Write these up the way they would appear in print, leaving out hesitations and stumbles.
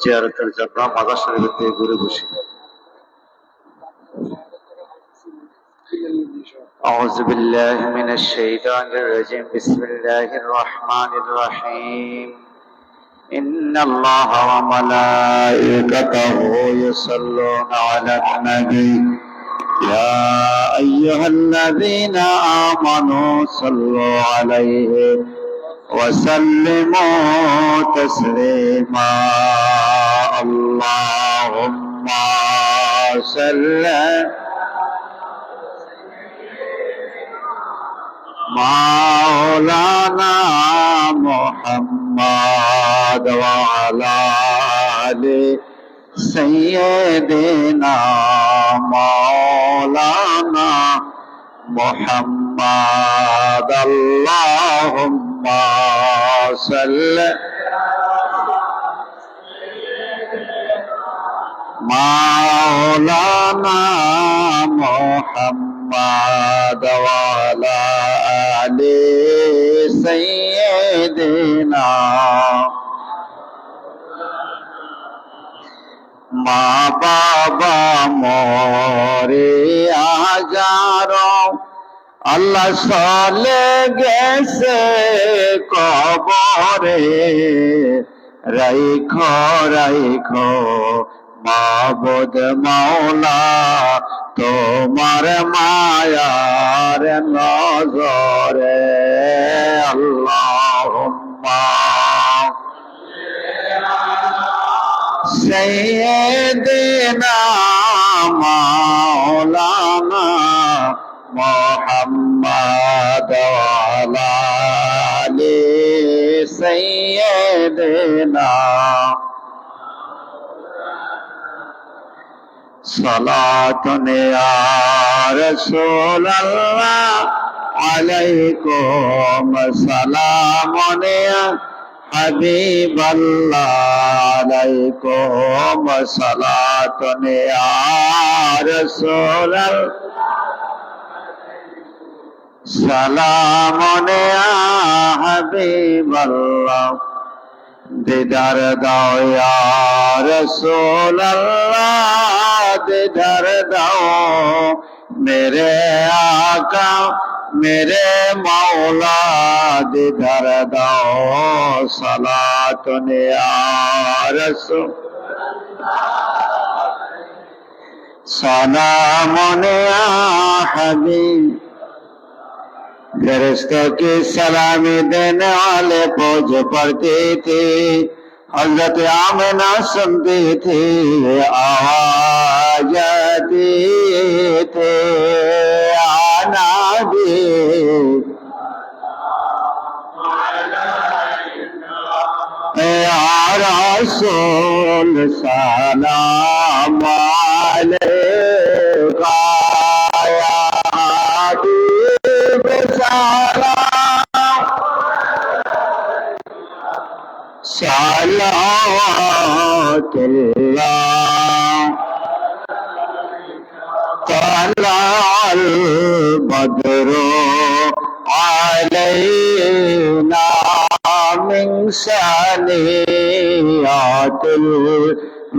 জিয়ারতের জন্য মাজার শরীফের থেকে ঘুরে বসি। أعوذ بالله من الشيطان الرجيم. بسم الله الرحمن الرحيم. إن الله وملائكته يصلون على النبي يا أيها الذين آمنوا صلوا عليه وسلموا تسليما. اللهم صل مولانا محمد وعلى آل سيدنا مولانا محمد. اللهم صل مولانا محمد وعلى آل سيدنا. মা বাবা মরে হাজারো আল্লাহ চলে গেছে কবরে, রাইখো রাইখো মাবুদ মাওলা তোমার মায়ার নজরে. আল্লাহুম্মা সাইয়্যিদিনা মাওলানা মুহাম্মদ ওয়া আলা আলি সাইয়্যিদিনা. সালাতুন ইয়া রাসূলুল্লাহ আলাইকুম সালামুন ইয়া হাবিবাল্লাহ আলাইকুম সালাতুন ইয়া রাসূলুল্লাহ সালামুন ইয়া হাবিবাল্লাহ. দিদার দাও ইয়া রাসূলুল্লাহ, দিদার দাও মেরে আকা মেরে মাওলা, দিদার দাও. সালাতুন ইয়া রাসূল সালামুন ইয়া হাবিব. फरिश्तों की सलामी देने वाले फौज पढ़ते थे, हजरत आमिना सुनती थी, आवाज आती थे आना भी. या रसूल सलाम अलैका, या हबीब सलावतुल्लाह. तलाअल बद्रु अलैना मिन सनियातिल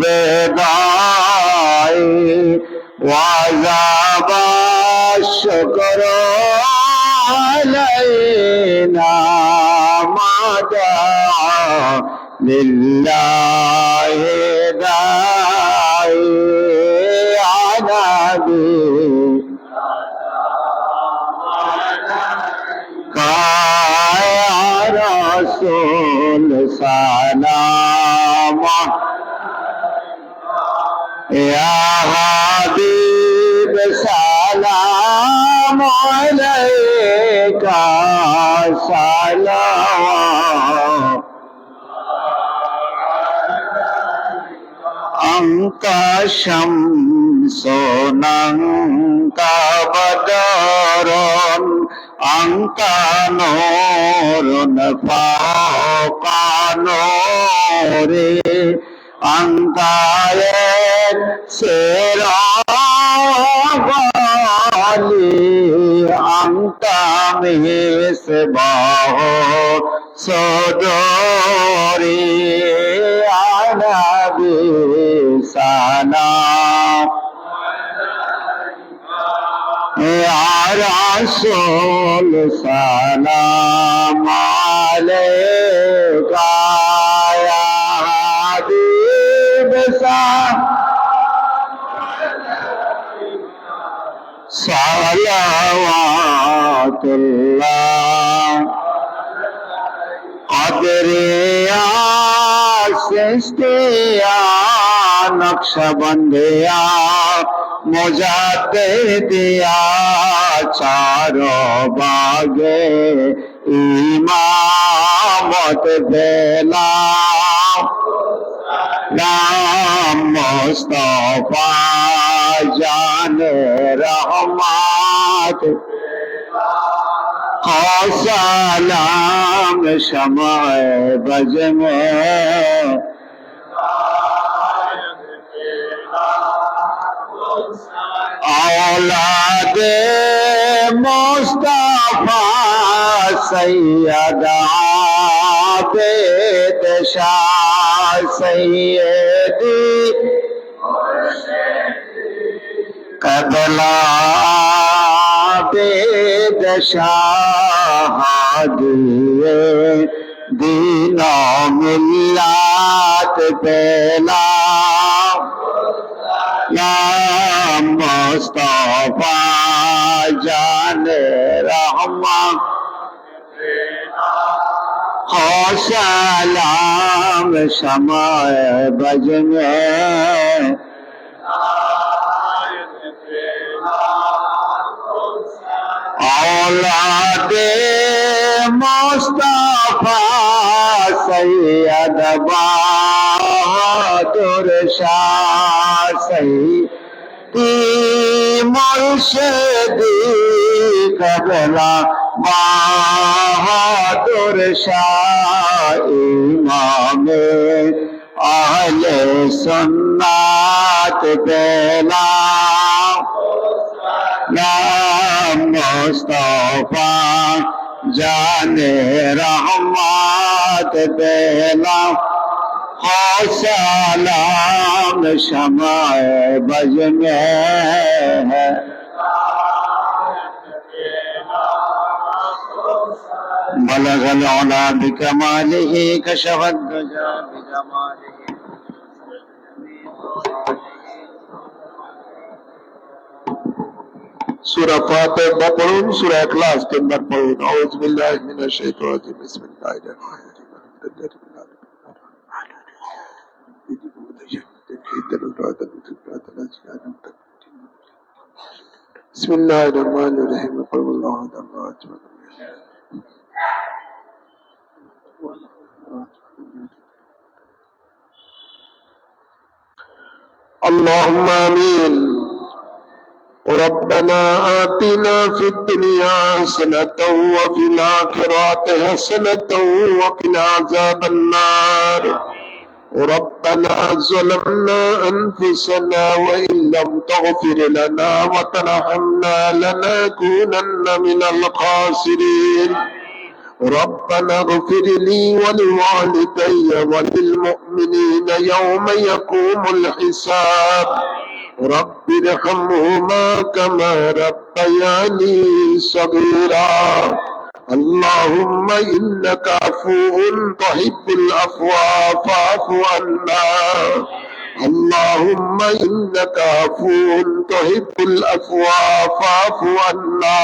वेदाई वज़ाबा शुक्र अलैना मादा लिल्लाहि दाई आनाबी. काया रसूल सलाम या हबीब सलाम अलैका सलाम. अंका शम्सुन अंका बदरुन अंका नूरुन फौका नूरि. अंका सिरागाली अंका मिसबाह सदोरी. নবী সালাম ইয়া রাসূল সালাম আলাইকা ইয়া হাবিব সালাওয়াতুল্লাহ কদরিয়া সৃষ্টিয়া নকশবন্দিয়া মুজাদ্দিদিয়া চারো বাগে ইমামত বেলা নাম মুস্তাফা জানে রহমত सलाम शमाए बज में औलादे मुस्तफा सैयद आबिद शाह सैयदी कबला शाहादिए दीनो मिल्लत बेला नाम मुस्तफा जाने रहमान हो सलाम शमाए बज में औलादे मुस्तफा सैयद बहादुर शाह सैयदी मुर्शिदी कबला बहादुर शाह इमामे अहले सुन्नत बेला नाम मुस्तफा जाने रहमत बेला हो सलाम शमाए बज में है बलगल औला बिकमालिही कशफत दुजा बिजमालिही सूरा फातिहा पढ़ून सूरा इखलास के अंदर पढ़ून औज़ बिल्लाहि मिनश शैतानिर रजीम बिस्मिल्लाहिर रहमानिर रहीम बिस्मिल्लाहिर रहमानिर रहीम क़ुल हुवल्लाहु अहद अल्लाहुम्मा आमीन रब्बना आतिना फिद दुनिया हसनतन व फिल आखिरति हसनतन व क़िना अज़ाबन नार रब्बना ज़लमना अनफुसना व इन लम तग़फिर लना व तरहमना लनकूनन्ना मिनल ख़ासिरीन रब्बना इग़फिर ली व लिवालिदैया व लिलमुअ्मिनीना यौमा यक़ूमुल हिसाब रब्बि इरहम्हुमा कमा रब्बयानी सगीरा अल्लाहुम्मा इन्नका अफ़ूउन तुहिब्बुल अफ़्वा फ़अफ़ु अन्ना अल्लाहुम्मा इन्नका अफ़ूउन तुहिब्बुल अफ़्वा फ़अफ़ु अन्ना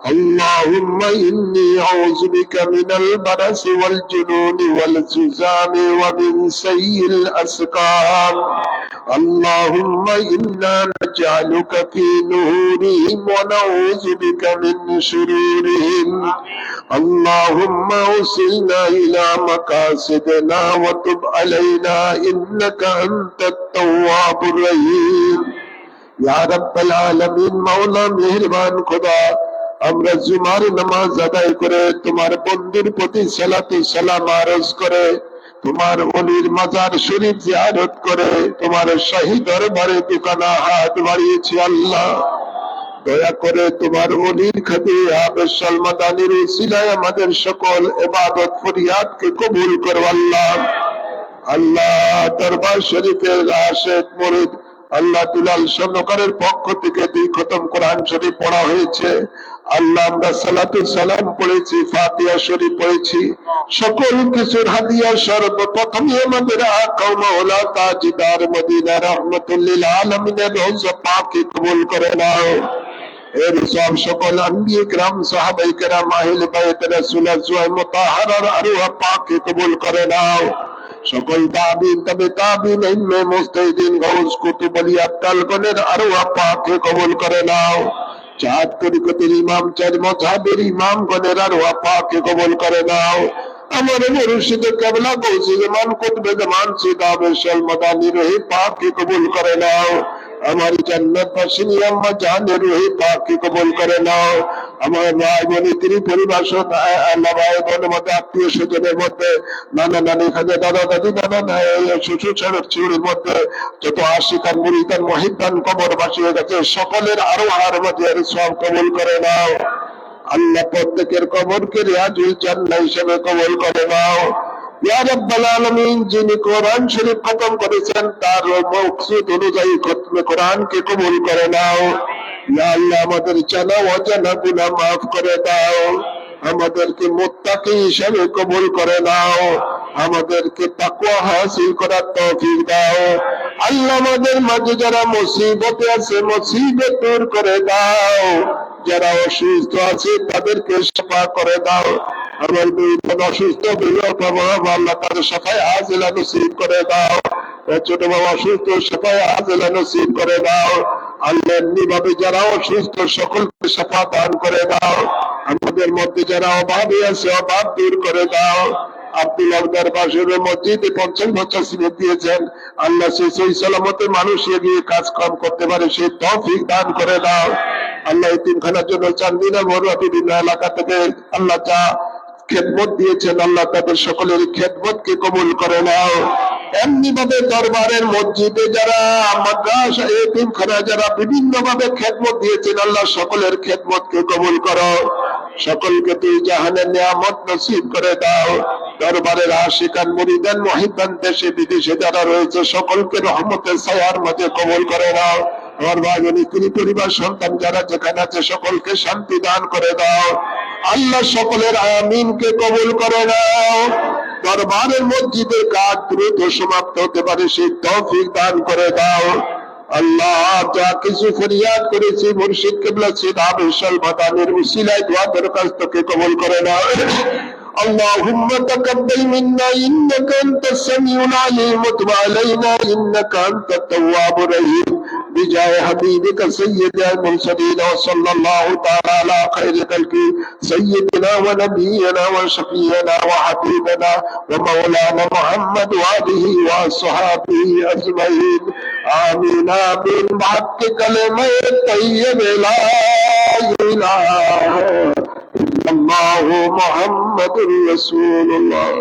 अल्लाहुम्मा इन्नी अऊज़ु बिका मिनल बरस वल जुनून वल जुज़ाम व मिन सय्यिल अस्क़ाम अल्लाहुम्मा इन्ना नजअलुका फी नुहूरिहिम व नऊज़ु बिका मिन शुरूरिहिम अल्लाहुम्मा उसिलना इला मकासिदिना व तुब अलैना इन्नका अंतत तव्वाबुर रहीम या रब्बल आलमीन मौला मेहरबान खुदा আমরা জুমার নামাজ আদায় করে তোমার বন্ধুর প্রতি সালাতু সালাম আরজ করে তোমার ওলির মাজার শরীফ জিয়ারত করে তোমার শাহী দরবারে দুখানা হাত বাড়িয়েছি আল্লাহ দয়া করে তোমার ওলির খাতিরে হাফেজ সালমাদানির উসিলায় আমাদের সকল ইবাদত ফরিয়াদকে কবুল করো আল্লাহ আল্লাহ দরবার শরীফের আশিক মুরিদ আল্লাহ দুলাল স্বর্ণকারের পক্ষ থেকে 2 খতম কোরআন শরীফ পড়া হয়েছে। আল্লাহ আমরা সালাতুল সালাম পড়েছি, ফাতিহা শরীফ পড়েছি, সকল কিছুর হাদিয়া সর্বপ্রথমে আমাদের আকা মাওলা তাজদার মদিনা রহমাতুল লিল আলামিনের রওজা পাকে কবুল করে নাও। এর সব সকল আম্বিয়ে کرام সাহাবায়ে کرام আহলে বাইত রাসূল আজওয়াজ মুতাহহারার আরওয়াহ পাকে কবুল করে নাও। সকল তাবিন তবে তাবিন ইলমে মুস্তাহিদিন গাউস কুতুব আলিয়াত তালগণের আরওয়াহ পাকে কবুল করে নাও। চাঁদ তরিকতের ইমাম, 4 মাযহাবের ইমাম গণের আরওয়াহ পাকে কবুল করে নাও। আমার মুর্শিদ কিবলা গৌসে জামান কুতবে জামান সিদাবে শাল মাদানী রহে পাকে কবুল করে নাও। हमारी जन्नत बसिनी अम्मा जाने रूही पाक की कबूल करे नाओ। हमारे भाई बोनी तेरी परिवार अल्लाह भाई बोने मत आत्मीय स्वजনের মধ্যে নানা নানি খাজা দাদা দাদি নানা শ্বশুর শাশুড়ির মধ্যে যত আশিকান মুরিদান মুহিব্বান কবরবাসী হয়ে গেছে সকলের আরো হার মধ্যে সব কবুল করে নাও। আল্লাহ প্রত্যেকের কবরকে রিয়াজুল জান্নাহ হিসেবে কবুল করে নাও। ইয়া রাব্বাল আলামিন, যিনি কোরআন শরীফ খতম করেছেন তার মকসুদ অনুযায়ী খতমে কোরআনকে কবুল করে নাও। ইয়া আল্লাহ আমাদের জানা অজানা গুনাহ মাফ করে দাও, আমাদেরকে মুত্তাকি হিসেবে কবুল করে নাও, আমাদেরকে তাকওয়া হাসিল করার তৌফিক দাও। আল্লাহ আমাদের মাঝে যারা মুসিবতে আছে মুসিবত দূর করে দাও, যারা অসুস্থ আছে তাদেরকে শিফা করে দাও। আমার দুই বোন অসুস্থ আল্লাহ তাদের সাফায়ে আজিলা নসিব করে দাও। ছোট বাবা অসুস্থ, সাফায়ে আজিলা নসিব করে দাও। আল্লাহ এমনিভাবে যারা অসুস্থ সকলকে শিফা দান করে দাও। আমাদের মধ্যে যারা অভাবে আছে অভাব দূর করে দাও। আব্দুল আবদার বাসের মসজিদে 50 বছর সিনেট দিয়েছেন, আল্লাহ সেই সালামতে মানুষ এগিয়ে কাজ কাম করতে পারে সেই তৌফিক দান করে দাও। আল্লাহ এতিমখানার জন্য চান্দিনা বড়ুয়া বিভিন্ন এলাকা থেকে আল্লাহ যা খেদমত দিয়েছেন আল্লাহ তাদের সকলের খেদমতকে কবুল করে নাও। এমনি ভাবে দরবারের মসজিদে যারা মাদ্রাসা এতিমখানা যারা বিভিন্ন ভাবে খেদমত দিয়েছেন আল্লাহ সকলের খেদমতকে কবুল করো। সকলকে তুই জাহানের নিয়ামত নসিব করে দাও। দরবারের আশিকান মুরিদান মুহিব্বান দেশে বিদেশে যারা রয়েছে সকলকে রহমতের ছায়ার মাঝে কবুল করে নাও। আমার ভাই বোন স্ত্রী পরিবার সন্তান যারা যেখানে আছে সকলকে শান্তি দান করে দাও। আল্লাহ সকলের আমিনকে কবুল করে নাও। দরবারের মসজিদের কাজ দ্রুত সমাপ্ত হতে পারে সেই তৌফিক দান করে দাও। আল্লাহ যা কিছু ফরিয়াদ করেছি মুর্শিদ কিবলা সিদাবে শাল মাদানীর উসিলায় দোয়া দরখাস্তকে কবুল করে নাও। اللهم تقبل منا إنك أنت السميع العليم وتب علينا إنك أنت التواب الرحيم بجاه حبيبك سيد المرسلين وصلى الله تعالى على خير خلقه سيدنا ونبينا وشفيعنا وحبيبنا ومولانا محمد وآله وصحبه أجمعين آمين آمين بحق كلمة طيبة لا إله إلا الله محمد رسول الله।